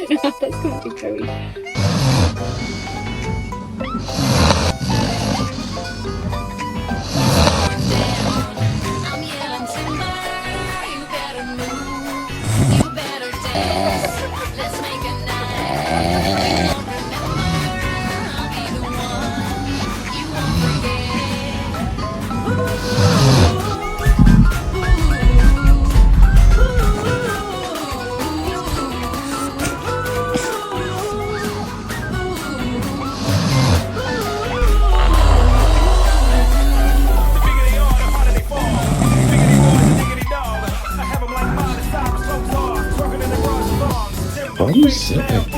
That's gonna be very. I'm yelling timber, you better move, you better dance. Let's make a night. You won't remember, I'll be the one you won't forget. Why do you sit like